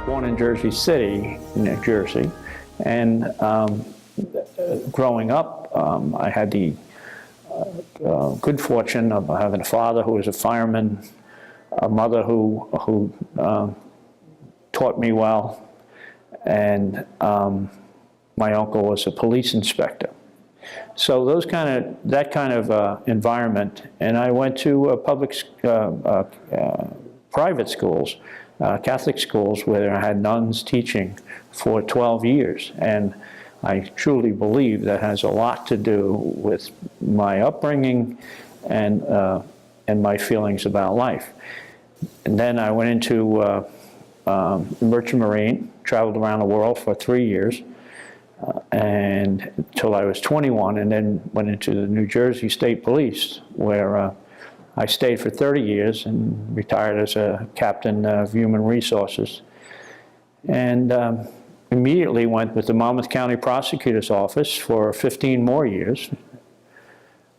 Born in Jersey City, New Jersey, and growing up, I had the good fortune of having a father who was a fireman, a mother who taught me well, and my uncle was a police inspector. So that kind of environment, and I went to private schools, Catholic schools, where I had nuns teaching for 12 years, and I truly believe that has a lot to do with my upbringing and my feelings about life. And then I went into Merchant Marine, traveled around the world for 3 years, and until I was 21, and then went into the New Jersey State Police, where I stayed for 30 years and retired as a captain of human resources. And immediately went with the Monmouth County Prosecutor's Office for 15 more years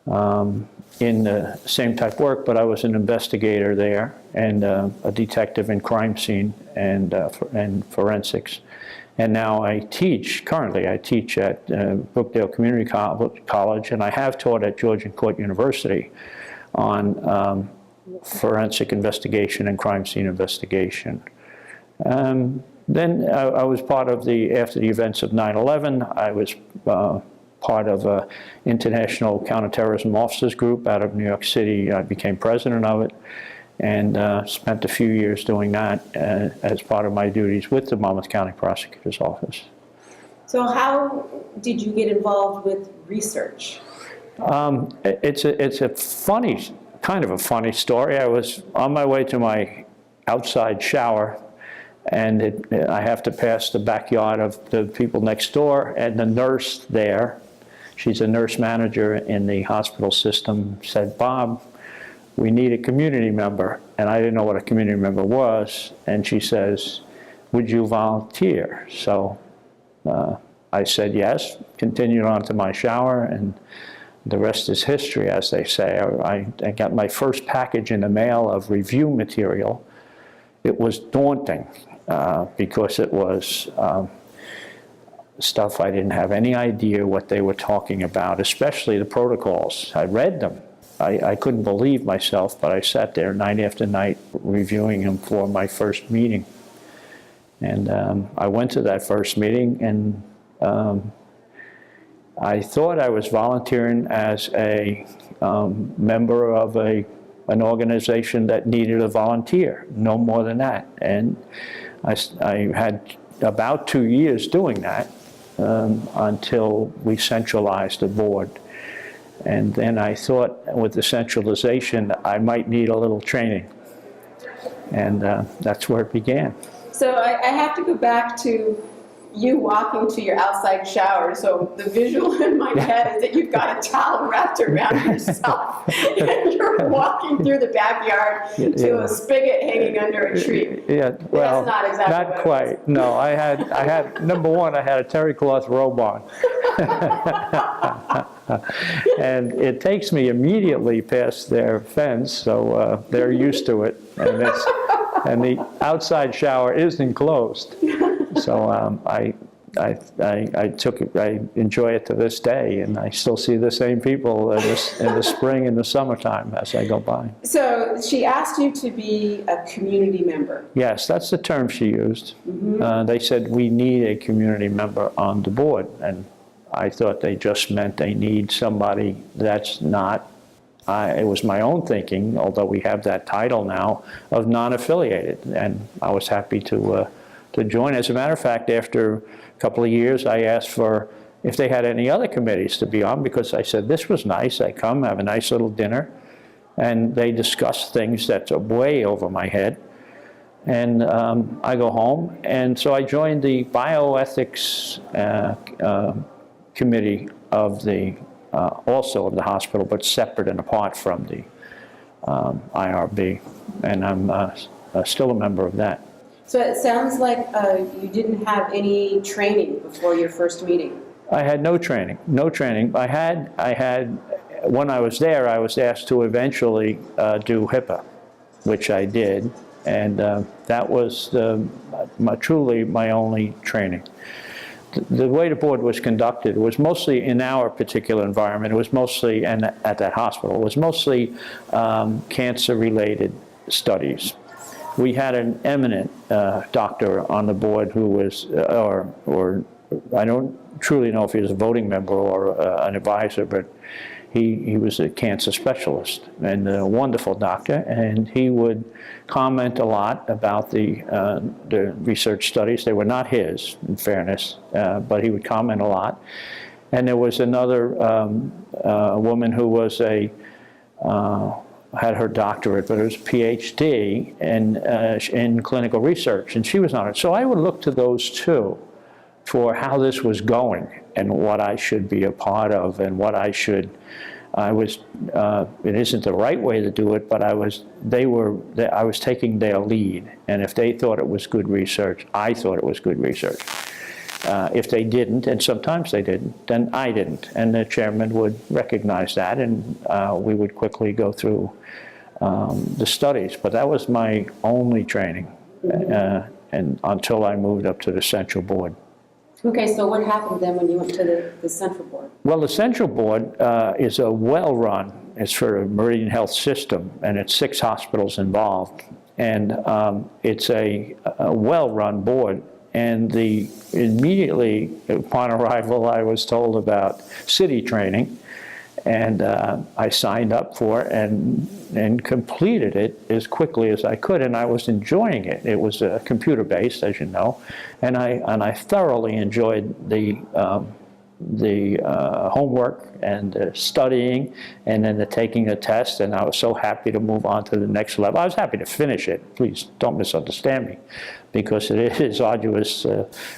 in the same type of work, but I was an investigator there and a detective in crime scene and forensics. And now I teach, currently I teach at Brookdale Community College, and I have taught at Georgian Court University on forensic investigation and crime scene investigation. Then I was part of after the events of 9/11, I was part of an international counterterrorism officers group out of New York City. I became president of it and spent a few years doing that as part of my duties with the Monmouth County Prosecutor's Office. So how did you get involved with research? It's a funny, kind of a funny story. I was on my way to my outside shower, and I have to pass the backyard of the people next door, and the nurse there, she's a nurse manager in the hospital system, said, "Bob, we need a community member." And I didn't know what a community member was, and she says, "Would you volunteer?" So I said yes, continued on to my shower, and the rest is history, as they say. I got my first package in the mail of review material. It was daunting because it was stuff I didn't have any idea what they were talking about, especially the protocols. I read them. I couldn't believe myself, but I sat there night after night reviewing them for my first meeting. And I went to that first meeting, and I thought I was volunteering as a member of an organization that needed a volunteer, no more than that. And I had about 2 years doing that until we centralized the board. And then I thought with the centralization, I might need a little training. And that's where it began. So I have to go back to you walking to your outside shower. So the visual in my head is that you've got a towel wrapped around yourself and you're walking through the backyard to a spigot hanging under a tree. Yeah, well, that's not exactly not quite. No, I had number one, I had a terry cloth robe on. And it takes me immediately past their fence, so they're used to it. And the outside shower is enclosed. So I enjoy it to this day, and I still see the same people in the spring and the summertime as I go by. So she asked you to be a community member. Yes, that's the term she used. Mm-hmm. They said, we need a community member on the board, and I thought they just meant they need somebody that's not, it was my own thinking, although we have that title now, of non-affiliated, and I was happy to join. As a matter of fact, after a couple of years, I asked for if they had any other committees to be on, because I said, this was nice. I come, have a nice little dinner, and they discuss things that's way over my head. And I go home, and so I joined the bioethics committee of the, also of the hospital, but separate and apart from the IRB, and I'm still a member of that. So it sounds like you didn't have any training before your first meeting. I had no training, no training. I had, when I was there, I was asked to eventually do HIPAA, which I did, And that was truly my only training. The way the board was conducted was mostly in our particular environment. It was mostly, and at that hospital, it was mostly cancer-related studies. We had an eminent doctor on the board who was, or I don't truly know if he was a voting member or an advisor, but he was a cancer specialist and a wonderful doctor, and he would comment a lot about the research studies. They were not his, in fairness, but he would comment a lot. And there was another woman who was had her doctorate, but it was a PhD in clinical research, and she was on it. So I would look to those two for how this was going and what I should be a part of and what I should. It isn't the right way to do it, but I was taking their lead, and if they thought it was good research, I thought it was good research. If they didn't, and sometimes they didn't, then I didn't, and the chairman would recognize that, and we would quickly go through the studies. But that was my only training, and until I moved up to the central board. Okay, so what happened then when you went to the central board? Well, the central board is a well-run, it's for a Meridian Health system, and it's 6 hospitals involved. And it's a well-run board. And immediately upon arrival, I was told about city training. And I signed up for it and completed it as quickly as I could, and I was enjoying it. It was computer-based, as you know, and I thoroughly enjoyed the homework and the studying, and then the taking the test, and I was so happy to move on to the next level. I was happy to finish it. Please don't misunderstand me, because it is arduous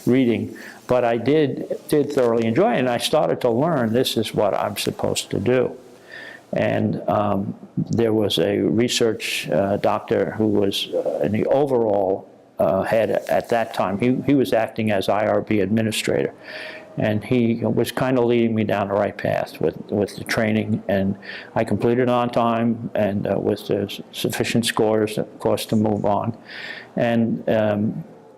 reading. But I did thoroughly enjoy it, and I started to learn this is what I'm supposed to do. And there was a research doctor who was in the overall head at that time. He was acting as IRB administrator, and he was kind of leading me down the right path with the training, and I completed on time and with the sufficient scores, of course, to move on.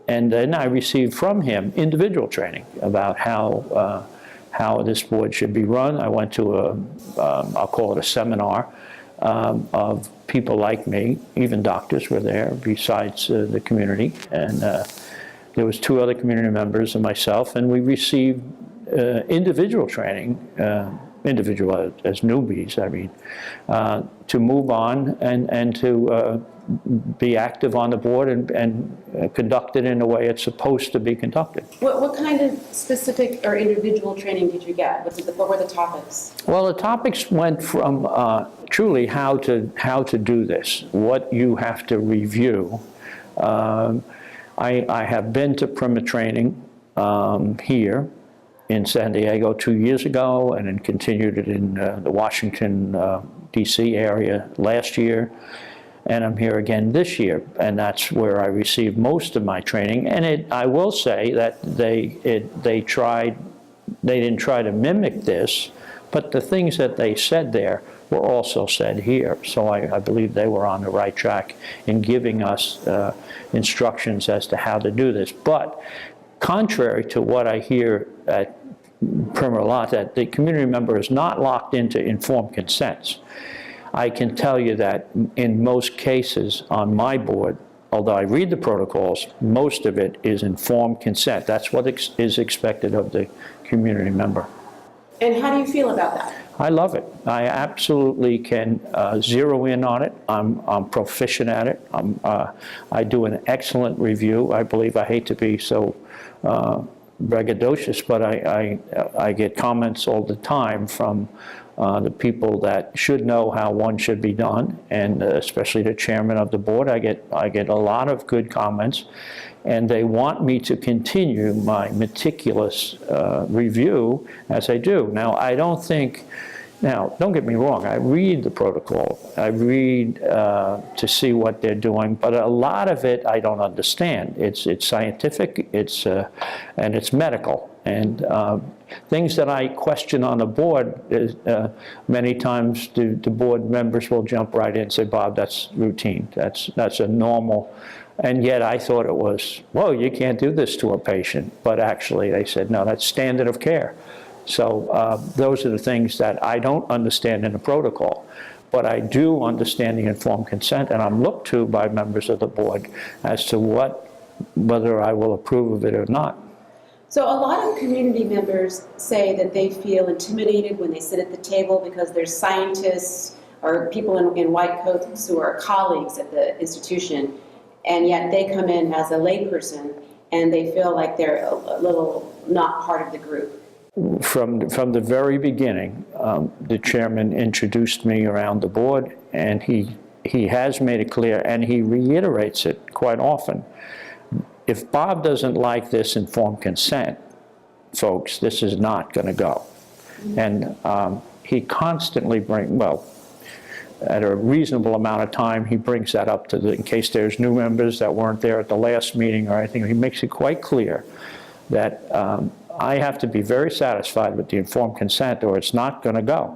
And then I received from him individual training about how this board should be run. I went to I'll call it a seminar of people like me, even doctors were there besides the community. And there was 2 other community members and myself, and we received individual training, individual as newbies, I mean, to move on and to be active on the board and conduct it in the way it's supposed to be conducted. What kind of specific or individual training did you get? What were the topics? Well, the topics went from truly how to do this, what you have to review. I have been to PRIMA training here in San Diego 2 years ago, and then continued it in the Washington, D.C. area last year. And I'm here again this year, and that's where I received most of my training. And I will say that they didn't try to mimic this, but the things that they said there were also said here. So I believe they were on the right track in giving us instructions as to how to do this. But contrary to what I hear at PRIMA a lot, that the community member is not locked into informed consents. I can tell you that in most cases on my board, although I read the protocols, most of it is informed consent. That's what is expected of the community member. And how do you feel about that? I love it. I absolutely can zero in on it. I'm proficient at it. I do an excellent review. I believe, I hate to be so braggadocious, but I get comments all the time from the people that should know how one should be done, and especially the chairman of the board. I get a lot of good comments, and they want me to continue my meticulous review as I do. Now, I don't think, now, don't get me wrong, I read the protocol. I read to see what they're doing, but a lot of it I don't understand. It's scientific, and it's medical. And things that I question on the board, is, many times the board members will jump right in and say, Bob, that's routine. That's a normal. And yet I thought it was, whoa, you can't do this to a patient. But actually they said, no, that's standard of care. So those are the things that I don't understand in the protocol. But I do understand the informed consent, and I'm looked to by members of the board as to whether I will approve of it or not. So a lot of community members say that they feel intimidated when they sit at the table because there's scientists or people in white coats who are colleagues at the institution, and yet they come in as a layperson and they feel like they're a little not part of the group. From the very beginning, the chairman introduced me around the board, and he has made it clear, and he reiterates it quite often. If Bob doesn't like this informed consent, folks, this is not going to go. And he constantly at a reasonable amount of time, he brings that up in case there's new members that weren't there at the last meeting or anything. He makes it quite clear that I have to be very satisfied with the informed consent or it's not going to go.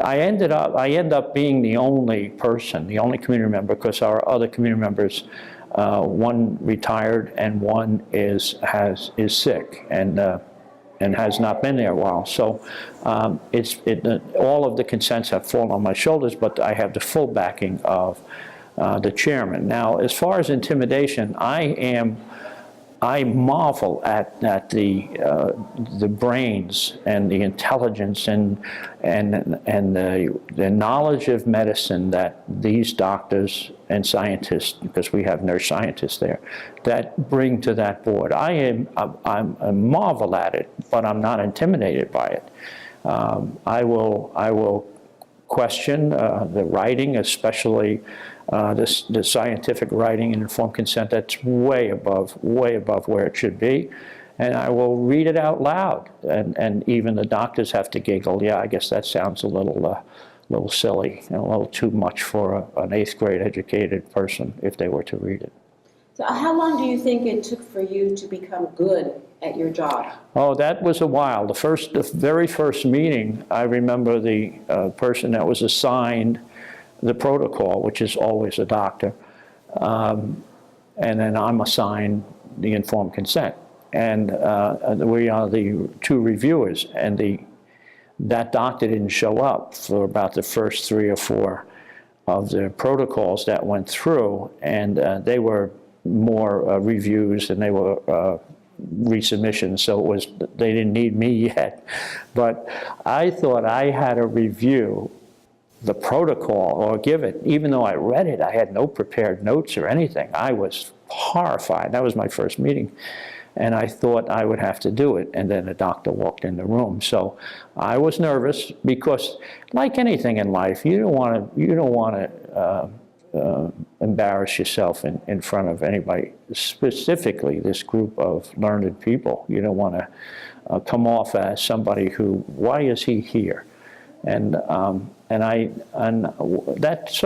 I end up being the only person, the only community member, because our other community members, one retired and one is sick and has not been there a while. So all of the consents have fallen on my shoulders, but I have the full backing of the chairman. Now, as far as intimidation, I marvel at the brains and the intelligence and the knowledge of medicine that these doctors and scientists, because we have nurse scientists there, that bring to that board. I marvel at it, but I'm not intimidated by it. I will question the writing, especially the scientific writing and informed consent. That's way above where it should be. And I will read it out loud. And even the doctors have to giggle. Yeah, I guess that sounds a little silly and a little too much for an 8th grade educated person if they were to read it. So how long do you think it took for you to become good at your job? Oh, that was a while. The very first meeting, I remember the person that was assigned the protocol, which is always a doctor, and then I'm assigned the informed consent. And we are the 2 reviewers, and that doctor didn't show up for about the first 3 or 4 of the protocols that went through, and they were more reviews and they were resubmissions, so they didn't need me yet. But I thought I had to review the protocol or give it. Even though I read it, I had no prepared notes or anything. I was horrified. That was my first meeting. And I thought I would have to do it. And then a doctor walked in the room. So I was nervous because, like anything in life, you don't want to embarrass yourself in front of anybody, specifically this group of learned people. You don't want to come off as somebody who, why is he here? So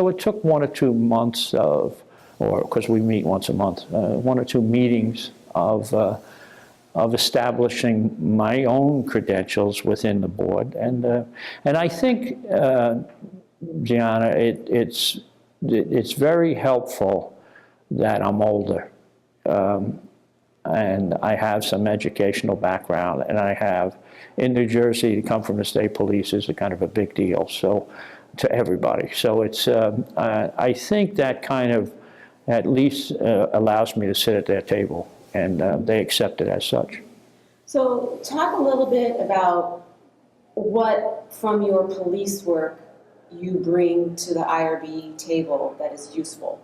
it took 1 or 2 months because we meet once a month, 1 or 2 meetings of establishing my own credentials within the board, and I think, Gianna, it's very helpful that I'm older, and I have some educational background, and I have. In New Jersey, to come from the state police is a kind of a big deal, so to everybody. So it's, I think that kind of at least allows me to sit at their table, and they accept it as such. So talk a little bit about what from your police work you bring to the IRB table that is useful.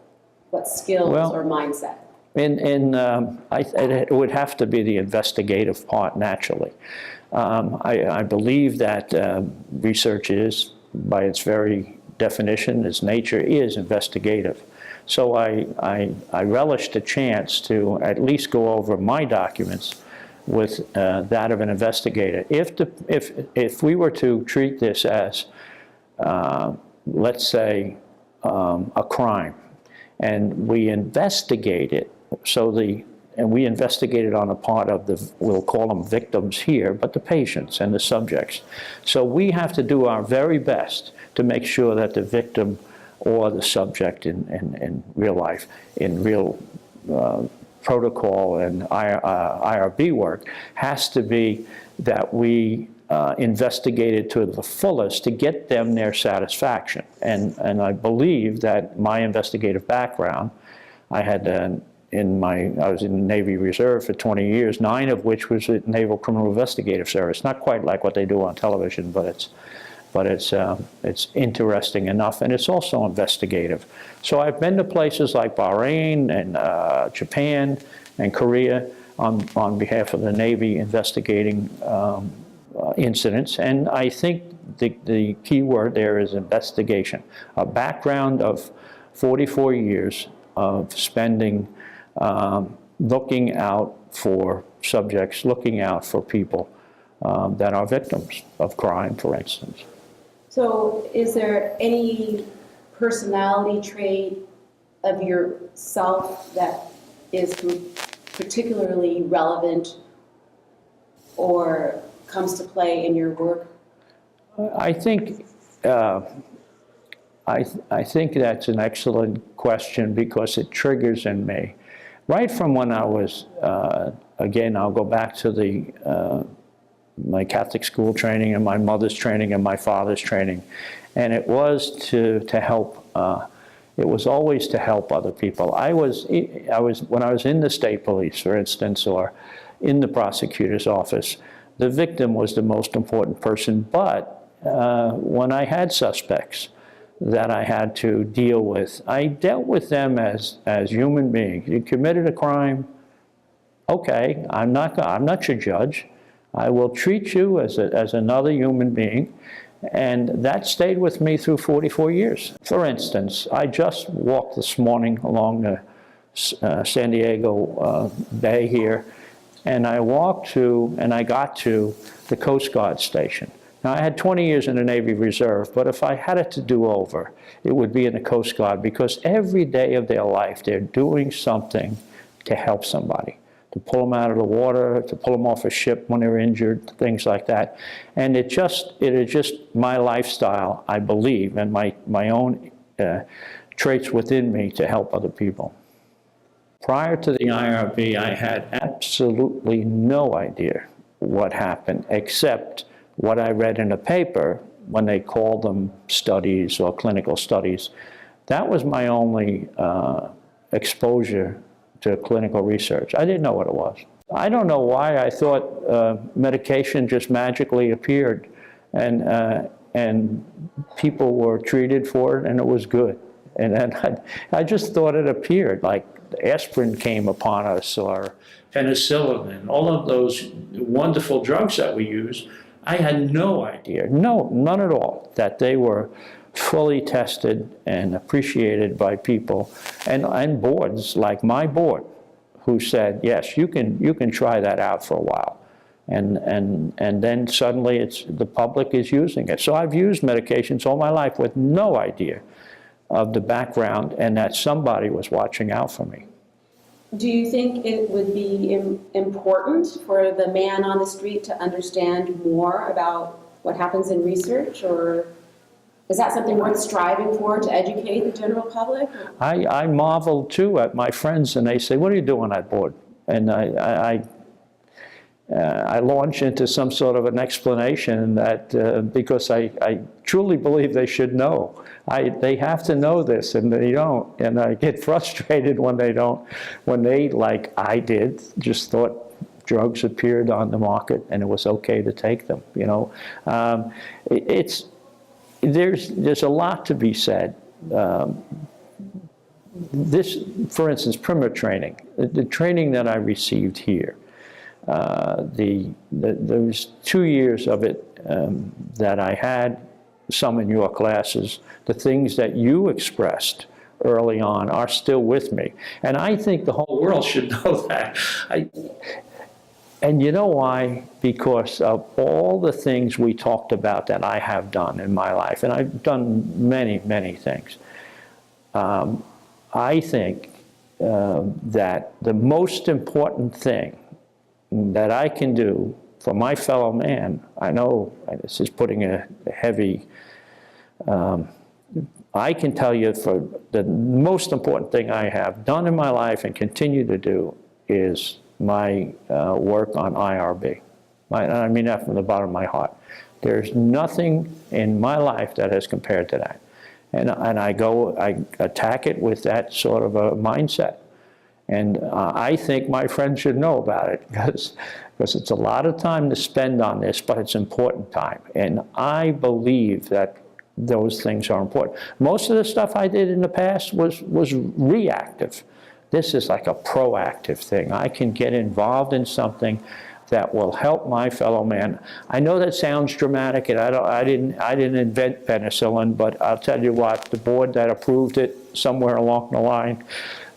What skills or mindset? It would have to be the investigative part, naturally. I believe that research is, by its very definition, its nature, is investigative. So I relish the chance to at least go over my documents with that of an investigator. If we were to treat this as, let's say, a crime, and we investigate it, so and we investigated on the part of the, we'll call them victims here, but the patients and the subjects. So we have to do our very best to make sure that the victim or the subject in real life, in real protocol and IRB work, has to be that we investigate it to the fullest to get them their satisfaction. And I believe that my investigative background, I had I was in the Navy Reserve for 20 years, 9 of which was at Naval Criminal Investigative Service. Not quite like what they do on television, but it's interesting enough, and it's also investigative. So I've been to places like Bahrain and Japan and Korea on behalf of the Navy investigating incidents, and I think the key word there is investigation. A background of 44 years of spending looking out for subjects, looking out for people that are victims of crime, for instance. So is there any personality trait of yourself that is particularly relevant or comes to play in your work? I think I think that's an excellent question because it triggers in me. Right from when I was, again, I'll go back to my Catholic school training and my mother's training and my father's training. And it was to help, it was always to help other people. when I was in the state police, for instance, or in the prosecutor's office, the victim was the most important person. But when I had suspects that I had to deal with, I dealt with them as human beings. You committed a crime, okay, I'm not your judge. I will treat you as another human being, and that stayed with me through 44 years. For instance, I just walked this morning along the San Diego Bay here, and I got to the Coast Guard station. Now, I had 20 years in the Navy Reserve, but if I had it to do over, it would be in the Coast Guard, because every day of their life, they're doing something to help somebody, to pull them out of the water, to pull them off a ship when they're injured, things like that. And it is just my lifestyle, I believe, and my own traits within me to help other people. Prior to the IRB, I had absolutely no idea what happened, except what I read in a paper when they called them studies or clinical studies. That was my only exposure to clinical research. I didn't know what it was. I don't know why I thought medication just magically appeared and people were treated for it and it was good. And I just thought it appeared, like aspirin came upon us or penicillin and all of those wonderful drugs that we use. I had no idea, none at all, that they were fully tested and appreciated by people and boards like my board, who said, yes, you can try that out for a while. And then suddenly the public is using it. So I've used medications all my life with no idea of the background and that somebody was watching out for me. Do you think it would be important for the man on the street to understand more about what happens in research, or is that something worth striving for, to educate the general public? I marvel too at my friends, and they say, what are you doing on that board? And I launch into some sort of an explanation that because I truly believe they should know. They have to know this, and they don't. And I get frustrated when they don't, when they, like I did, just thought drugs appeared on the market and it was okay to take them. You know, there's a lot to be said. This, for instance, primer training, the training that I received here. Those 2 years of it that I had, some in your classes, the things that you expressed early on are still with me. And I think the whole world should know that. And you know why? Because of all the things we talked about that I have done in my life, and I've done many, many things. I think that the most important thing that I can do for my fellow man, I know this is putting a heavy, I can tell you for the most important thing I have done in my life and continue to do is my work on IRB. I mean that from the bottom of my heart. There's nothing in my life that has compared to that. And I attack it with that sort of a mindset. And I think my friends should know about it because it's a lot of time to spend on this, but it's important time. And I believe that those things are important. Most of the stuff I did in the past was reactive. This is like a proactive thing. I can get involved in something that will help my fellow man. I know that sounds dramatic, and I didn't invent penicillin, but I'll tell you what, the board that approved it somewhere along the line,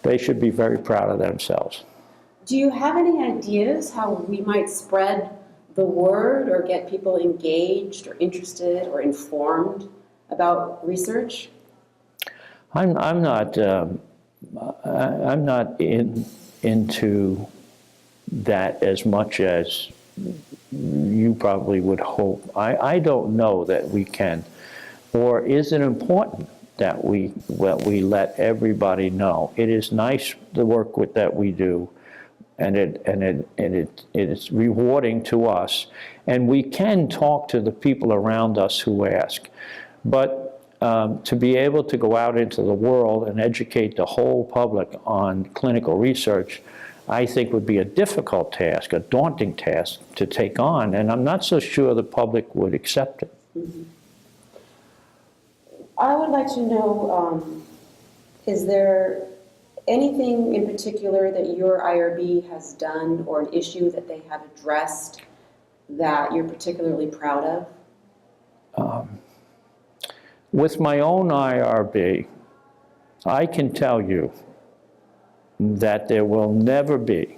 they should be very proud of themselves. Do you have any ideas how we might spread the word or get people engaged or interested or informed about research? I'm not into that as much as you probably would hope. I don't know that we can, or is it important that we let everybody know? It is nice the work that we do, and it is rewarding to us, and we can talk to the people around us who ask, but to be able to go out into the world and educate the whole public on clinical research, I think would be a difficult task, a daunting task to take on, and I'm not so sure the public would accept it. Mm-hmm. I would like to know, is there anything in particular that your IRB has done or an issue that they have addressed that you're particularly proud of? With my own IRB, I can tell you that there will never be,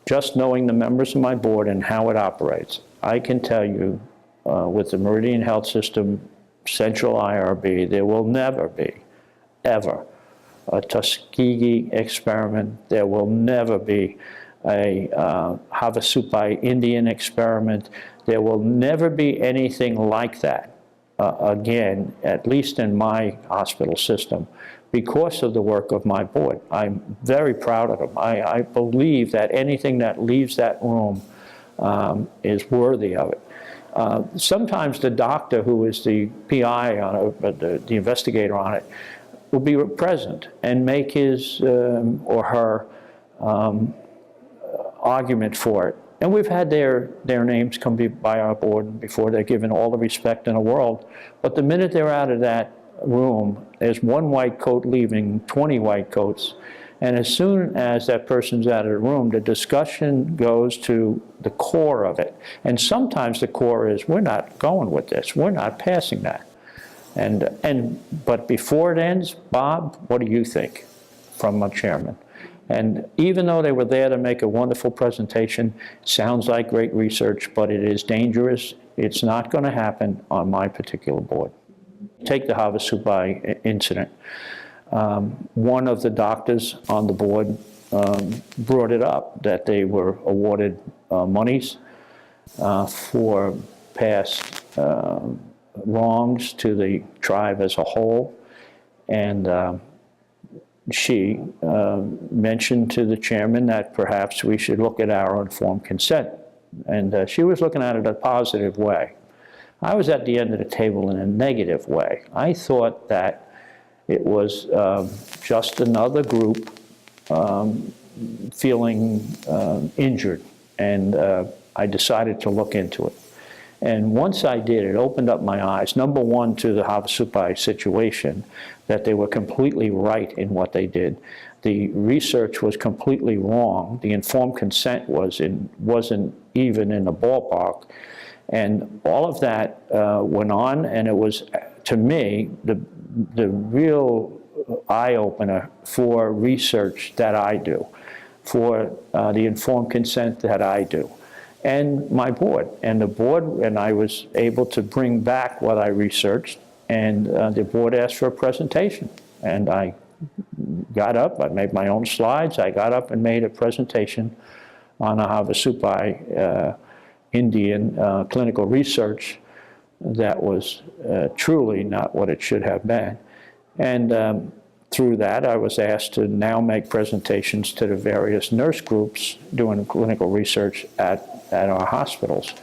just knowing the members of my board and how it operates, I can tell you with the Meridian Health System Central IRB, there will never be, ever, a Tuskegee experiment. There will never be a Havasupai Indian experiment. There will never be anything like that again, at least in my hospital system, because of the work of my board. I'm very proud of them. I believe that anything that leaves that room is worthy of it. Sometimes the doctor who is the PI on it, the investigator on it, will be present and make his or her argument for it. And we've had their names come by our board before. They're given all the respect in the world. But the minute they're out of that room, there's one white coat leaving 20 white coats. And as soon as that person's out of the room, the discussion goes to the core of it. And sometimes the core is, we're not going with this. We're not passing that. But before it ends, Bob, what do you think from a chairman? And even though they were there to make a wonderful presentation, sounds like great research, but it is dangerous. It's not going to happen on my particular board. Take the Havasupai incident. One of the doctors on the board brought it up, that they were awarded monies for past wrongs to the tribe as a whole. And she mentioned to the chairman that perhaps we should look at our informed consent. And she was looking at it a positive way. I was at the end of the table in a negative way. I thought that it was just another group feeling injured, and I decided to look into it. And once I did, it opened up my eyes, number one, to the Havasupai situation, that they were completely right in what they did. The research was completely wrong. The informed consent wasn't even in the ballpark. And all of that went on, and it was, to me, the real eye-opener for research that I do, for the informed consent that I do, and my board. And the board, and I was able to bring back what I researched, and the board asked for a presentation. And I got up, I made my own slides, I got up and made a presentation on Havasupai Indian clinical research that was truly not what it should have been. And through that, I was asked to now make presentations to the various nurse groups doing clinical research at our hospitals.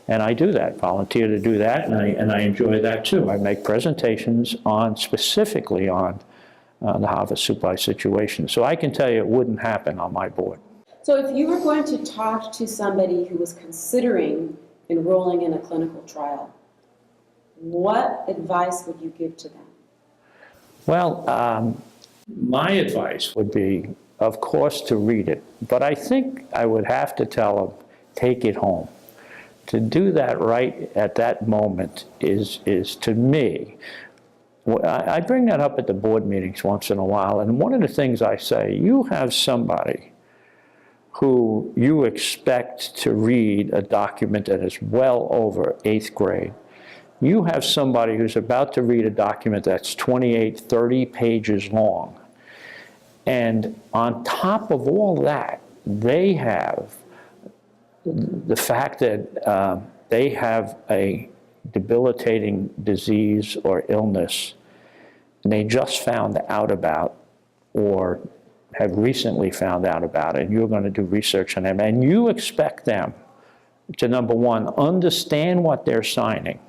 And I do that, volunteer to do that, and I enjoy that too. I make presentations specifically on the Havasupai situation. So I can tell you it wouldn't happen on my board. So if you were going to talk to somebody who was considering enrolling in a clinical trial, what advice would you give to them? Well, my advice would be, of course, to read it. But I think I would have to tell them, take it home. To do that right at that moment is to me, I bring that up at the board meetings once in a while, and one of the things I say, you have somebody who you expect to read a document that is well over 8th grade. You have somebody who's about to read a document that's 28, 30 pages long. And on top of all that, they have the fact that they have a debilitating disease or illness, and they just found out about or have recently found out about it, and you're going to do research on them, and you expect them to, number one, understand what they're signing,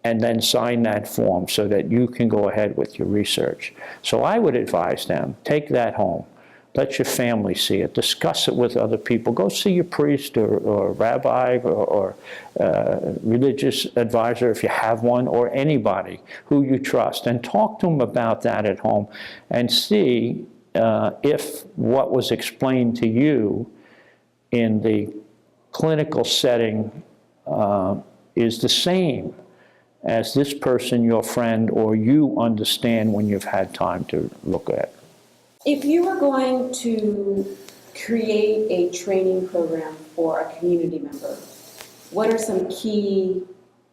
and then sign that form so that you can go ahead with your research. So I would advise them, take that home, let your family see it, discuss it with other people, go see your priest or rabbi or religious advisor if you have one, or anybody who you trust, and talk to them about that at home and see if what was explained to you in the clinical setting is the same as this person, your friend, or you understand when you've had time to look at it. If you were going to create a training program for a community member, what are some key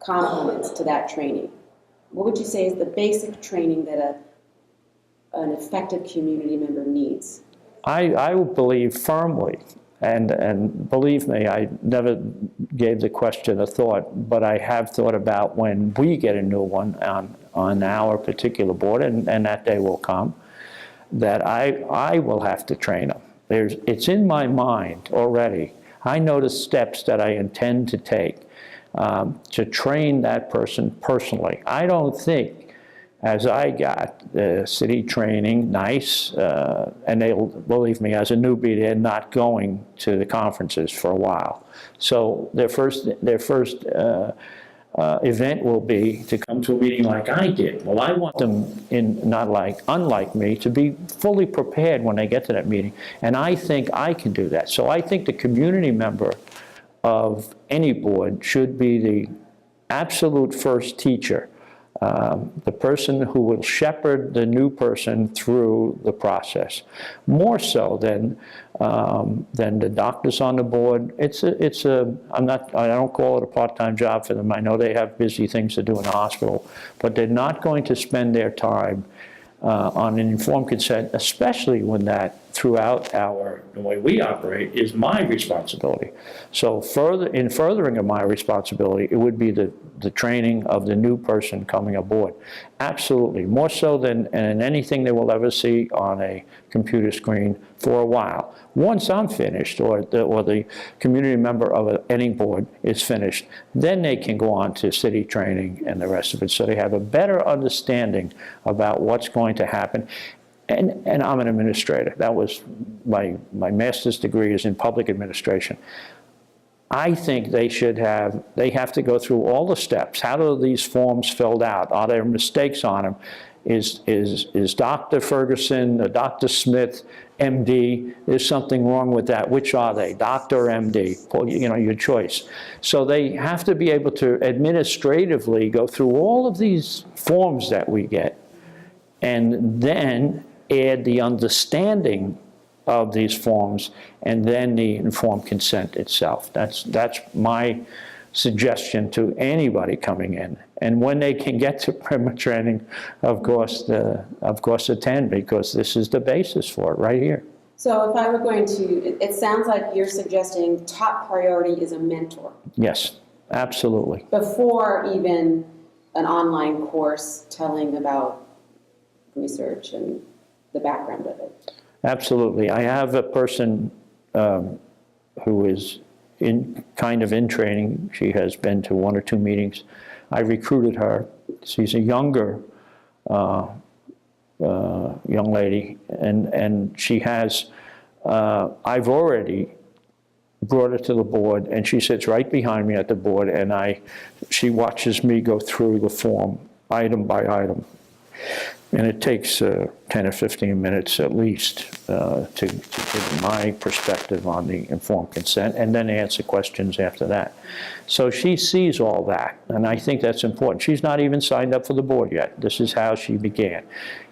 components to that training? What would you say is the basic training that an effective community member needs? I believe firmly, and believe me, I never gave the question a thought, but I have thought about when we get a new one on our particular board, and that day will come, that I will have to train them. It's in my mind already. I know the steps that I intend to take to train that person personally. I don't think, as I got the city training, nice, and they'll, believe me, as a newbie, they're not going to the conferences for a while. So their first event will be to come to a meeting like I did. Well, I want them, unlike me, to be fully prepared when they get to that meeting. And I think I can do that. So I think the community member of any board should be the absolute first teacher, the person who will shepherd the new person through the process, more so than the doctors on the board. I don't call it a part-time job for them. I know they have busy things to do in the hospital, but they're not going to spend their time on an informed consent, especially when that throughout the way we operate is my responsibility. So in furthering of my responsibility, it would be the training of the new person coming aboard. Absolutely, more so than anything they will ever see on a computer screen for a while. Once I'm finished, or the community member of any board is finished, then they can go on to city training and the rest of it, so they have a better understanding about what's going to happen. And I'm an administrator. That was my master's degree is in public administration. I think they have to go through all the steps. How are these forms filled out? Are there mistakes on them? Is Dr. Ferguson, Dr. Smith, MD, there's something wrong with that. Which are they, Doctor or MD? Well, your choice. So they have to be able to administratively go through all of these forms that we get, and then add the understanding of these forms, and then the informed consent itself. That's my suggestion to anybody coming in. And when they can get to primer training, of course attend, because this is the basis for it right here. So if I were going to, it sounds like you're suggesting top priority is a mentor. Yes, absolutely. Before even an online course telling about research and the background of it. Absolutely. I have a person who is in training. She has been to 1 or 2 meetings. I recruited her. She's a younger young lady, and she has, I've already brought her to the board, and she sits right behind me at the board, and she watches me go through the form item by item. And it takes 10 or 15 minutes at least to give my perspective on the informed consent, and then answer questions after that. So she sees all that, and I think that's important. She's not even signed up for the board yet. This is how she began.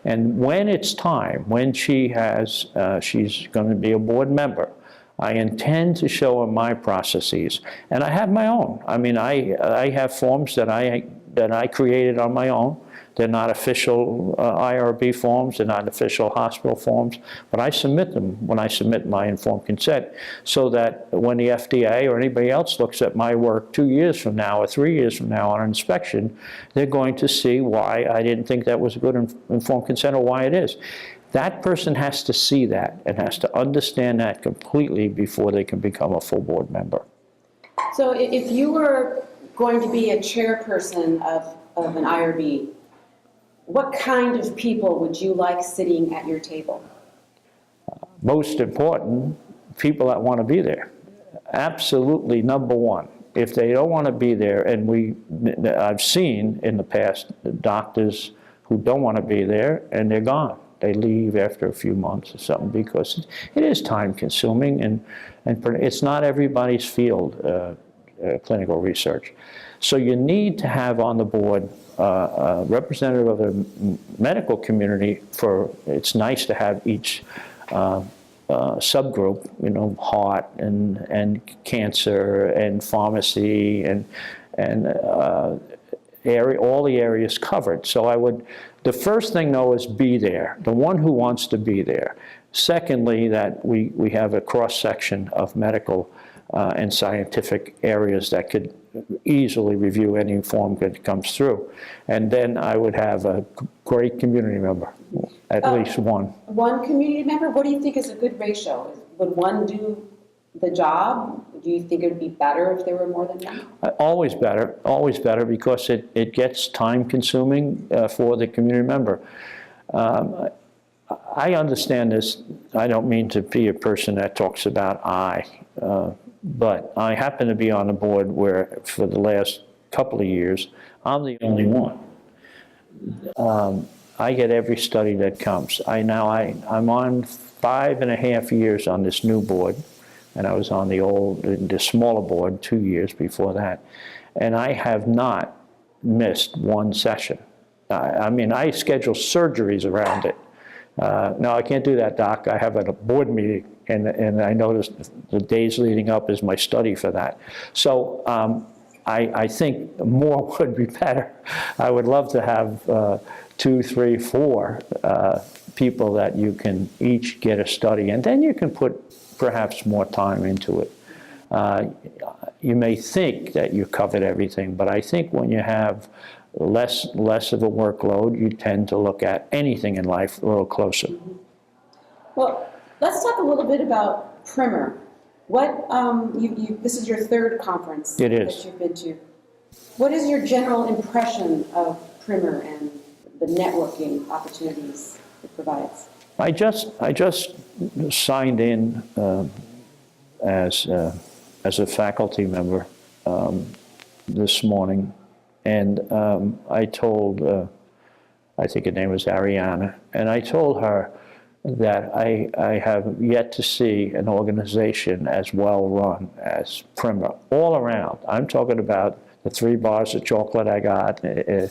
And when it's time, when she's going to be a board member, I intend to show her my processes, and I have my own. I mean, I have forms that I created on my own. They're not official IRB forms, they're not official hospital forms, but I submit them when I submit my informed consent, so that when the FDA or anybody else looks at my work 2 years from now or 3 years from now on an inspection, they're going to see why I didn't think that was a good informed consent, or why it is. That person has to see that and has to understand that completely before they can become a full board member. So if you were going to be a chairperson of an IRB, what kind of people would you like sitting at your table? Most important, people that want to be there. Absolutely number one. If they don't want to be there, and I've seen in the past doctors who don't want to be there and they're gone. They leave after a few months or something, because it is time consuming, and it's not everybody's field, clinical research. So you need to have on the board a representative of the medical community. It's nice to have each subgroup, you know, heart and cancer and pharmacy and all the areas covered. So the first thing though is be there, the one who wants to be there. Secondly, that we have a cross-section of medical and scientific areas that could easily review any form that comes through. And then I would have a great community member, at least one. One community member? What do you think is a good ratio? Would one do the job? Do you think it would be better if there were more than one? Always better, because it gets time consuming for the community member. I understand this. I don't mean to be a person that talks about but I happen to be on a board where for the last couple of years, I'm the only one. I get every study that comes. I'm on 5.5 years on this new board, and I was on the smaller board 2 years before that, and I have not missed one session. I mean, I schedule surgeries around it. No, I can't do that, Doc. I have a board meeting, and I noticed the days leading up is my study for that. So I think more would be better. I would love to have 2, 3, 4 people that you can each get a study, and then you can put perhaps more time into it. You may think that you covered everything, but I think when you have less of a workload, you tend to look at anything in life a little closer. Well, let's talk a little bit about Primer. This is your 3rd conference it is. that you've been to. What is your general impression of Primer and the networking opportunities it provides? I just signed in as a faculty member this morning. And I told, I think her name was Ariana, and I told her that I have yet to see an organization as well run as Primer, all around. I'm talking about the 3 bars of chocolate I got in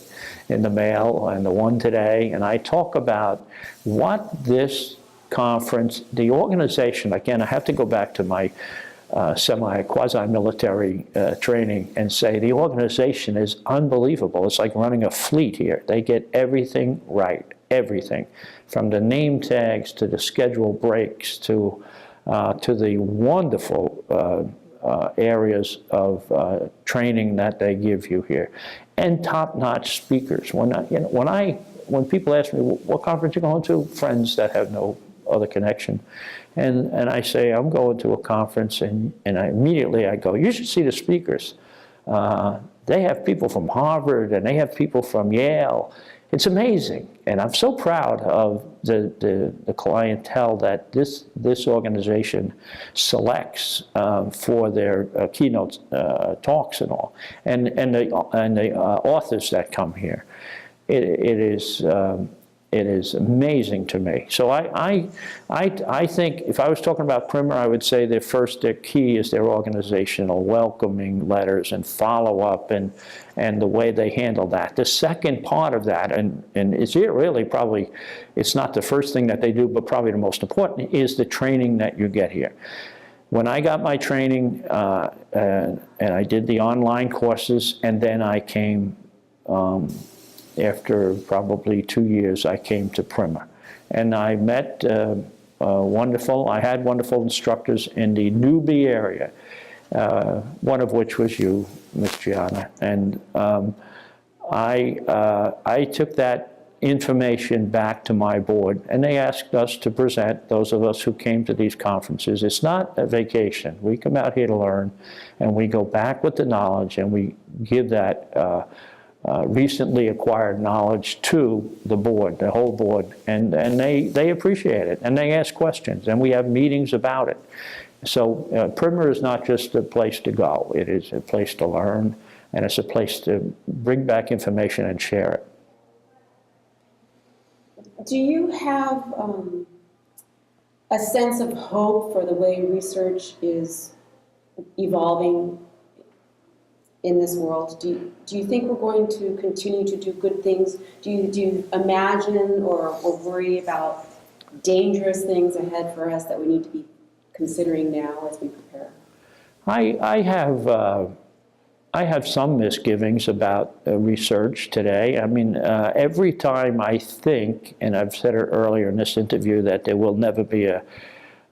the mail and the one today, and I talk about what this conference, the organization, again, I have to go back to my quasi-military training and say the organization is unbelievable. It's like running a fleet here. They get everything right, everything, from the name tags to the scheduled breaks to the wonderful areas of training that they give you here, and top-notch speakers. When people ask me, what conference you going to? Friends that have no other connection. And I say, I'm going to a conference, and immediately I go, you should see the speakers. They have people from Harvard, and they have people from Yale. It's amazing. And I'm so proud of the clientele that this organization selects for their keynote talks and all, and the authors that come here. It is amazing to me. So I think if I was talking about Primer, I would say their key is their organizational welcoming letters and follow-up and the way they handle that. The second part of that, and it's really probably, it's not the first thing that they do, but probably the most important, is the training that you get here. When I got my training, and I did the online courses, and then I came, after probably 2 years, I came to Primer. And I met I had wonderful instructors in the newbie area, one of which was you, Ms. Gianna. And I took that information back to my board, and they asked us to present, those of us who came to these conferences. It's not a vacation. We come out here to learn, and we go back with the knowledge, and we give that recently acquired knowledge to the board, the whole board, and they appreciate it, and they ask questions, and we have meetings about it. So Primer is not just a place to go. It is a place to learn, and it's a place to bring back information and share it. Do you have a sense of hope for the way research is evolving in this world? Do you think we're going to continue to do good things? Do you imagine or worry about dangerous things ahead for us that we need to be considering now as we prepare? I have some misgivings about research today. I mean, every time I think, and I've said it earlier in this interview, that there will never be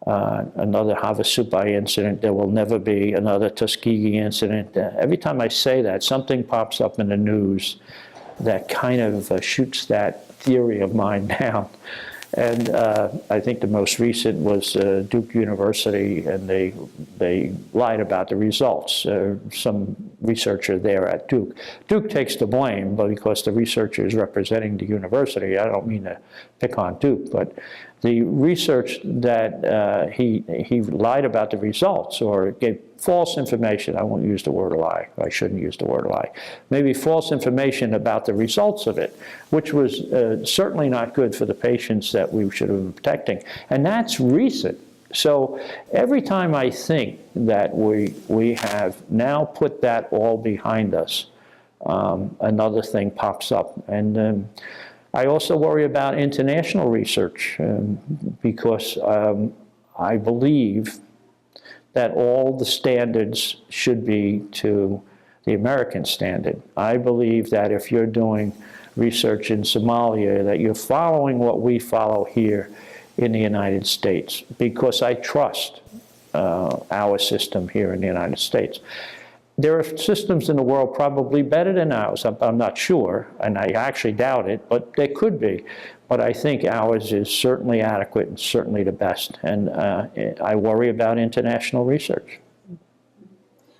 another Havasupai incident, there will never be another Tuskegee incident. Every time I say that, something pops up in the news that kind of shoots that theory of mine down. And I think the most recent was Duke University, and they lied about the results. Some researcher there at Duke. Duke takes the blame, but because the researcher is representing the university, I don't mean to pick on Duke, but the research that he lied about the results or gave false information. I won't use the word lie. I shouldn't use the word lie. Maybe false information about the results of it, which was certainly not good for the patients that we should have been protecting. And that's recent. So every time I think that we have now put that all behind us, another thing pops up. And I also worry about international research because I believe that all the standards should be to the American standard. I believe that if you're doing research in Somalia, that you're following what we follow here in the United States, because I trust our system here in the United States. There are systems in the world probably better than ours. I'm not sure, and I actually doubt it, but there could be. But I think ours is certainly adequate and certainly the best. And I worry about international research.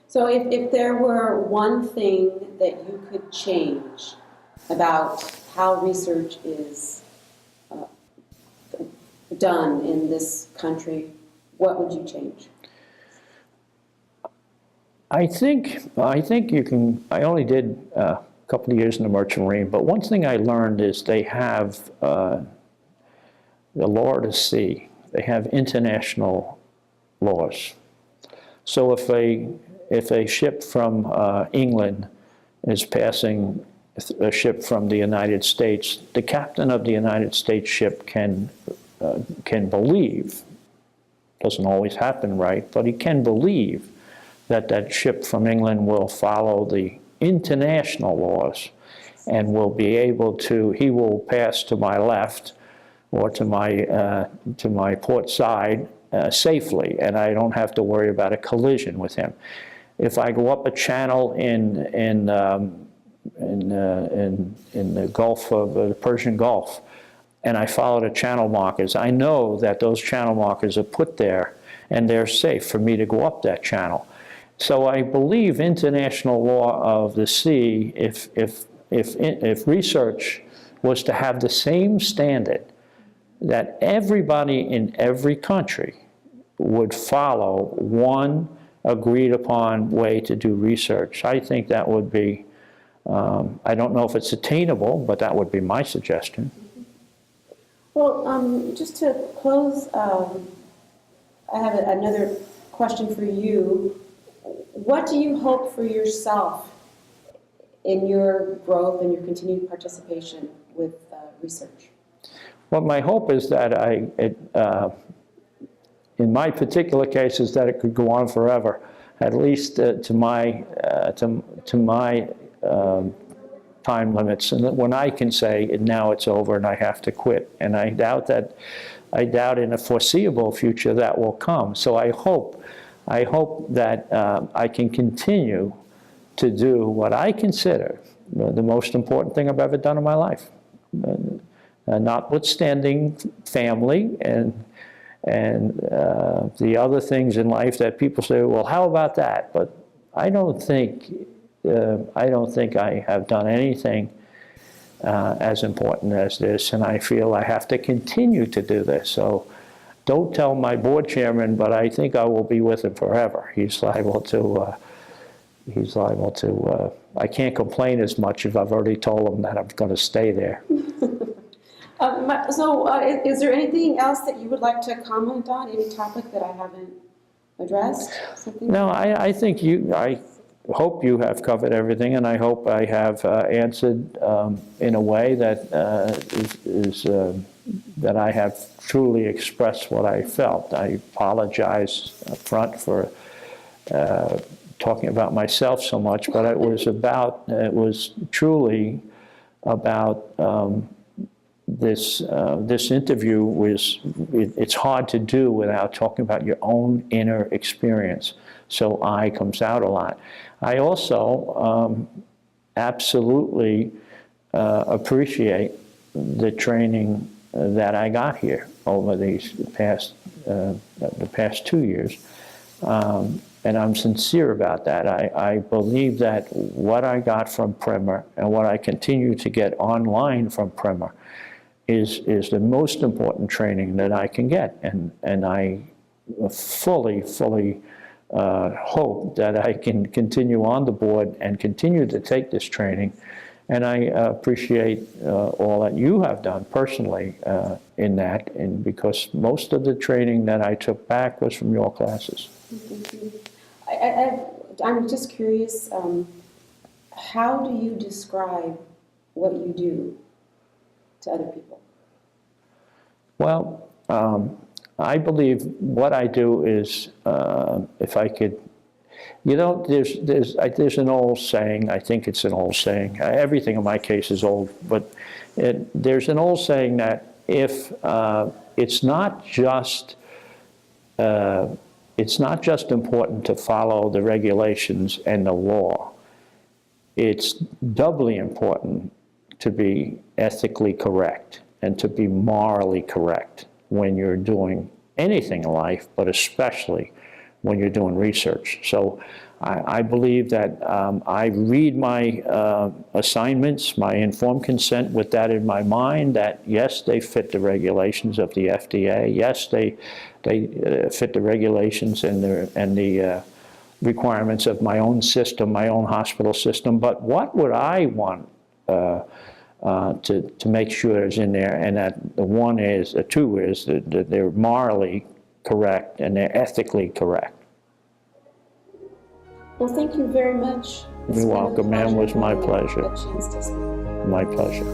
So if there were one thing that you could change about how research is done in this country, what would you change? I think you can. I only did a couple of years in the Merchant Marine, but one thing I learned is they have the law of the sea. They have international laws. So if a ship from England is passing a ship from the United States, the captain of the United States ship can believe Doesn't always happen right, but he can believe that that ship from England will follow the international laws and will be able to, he will pass to my left or to my port side safely, and I don't have to worry about a collision with him. If I go up a channel in the Gulf of the Persian Gulf, and I follow the channel markers, I know that those channel markers are put there and they're safe for me to go up that channel. So I believe international law of the sea, if research was to have the same standard that everybody in every country would follow one agreed upon way to do research, I think that would be, I don't know if it's attainable, but that would be my suggestion. Well, just to close, I have another question for you. What do you hope for yourself in your growth and your continued participation with research? Well, my hope is that in my particular case, is that it could go on forever, at least to my time limits, and that when I can say now it's over and I have to quit. And I doubt in a foreseeable future that will come. So I hope that I can continue to do what I consider the most important thing I've ever done in my life, notwithstanding family and the other things in life that people say, well, how about that? But I don't think I have done anything as important as this, and I feel I have to continue to do this. So don't tell my board chairman, but I think I will be with him forever. He's liable to, I can't complain as much if I've already told him that I'm going to stay there. Is there anything else that you would like to comment on? Any topic that I haven't addressed? Something? No, I think I hope you have covered everything, and I hope I have answered in a way that that I have truly expressed what I felt. I apologize up front for talking about myself so much, but it was truly about this interview. It's hard to do without talking about your own inner experience. So I comes out a lot. I also absolutely appreciate the training that I got here over these past 2 years. And I'm sincere about that. I believe that what I got from Primer and what I continue to get online from Primer is the most important training that I can get. And I fully hope that I can continue on the board and continue to take this training. And I appreciate all that you have done personally in that, and because most of the training that I took back was from your classes. Thank you. I'm just curious, how do you describe what you do to other people? Well, I believe what I do is, if I could, there's an old saying, I think it's an old saying, everything in my case is old, but there's an old saying that if it's not just important to follow the regulations and the law, it's doubly important to be ethically correct and to be morally correct when you're doing anything in life, but especially when you're doing research. So I believe that I read my assignments, my informed consent with that in my mind, that yes, they fit the regulations of the FDA, yes, they fit the regulations and the requirements of my own system, my own hospital system, but what would I want to make sure is in there, and that the two is that they're morally correct and they're ethically correct. Well, thank you very much. You're welcome, ma'am. It was my pleasure. My pleasure.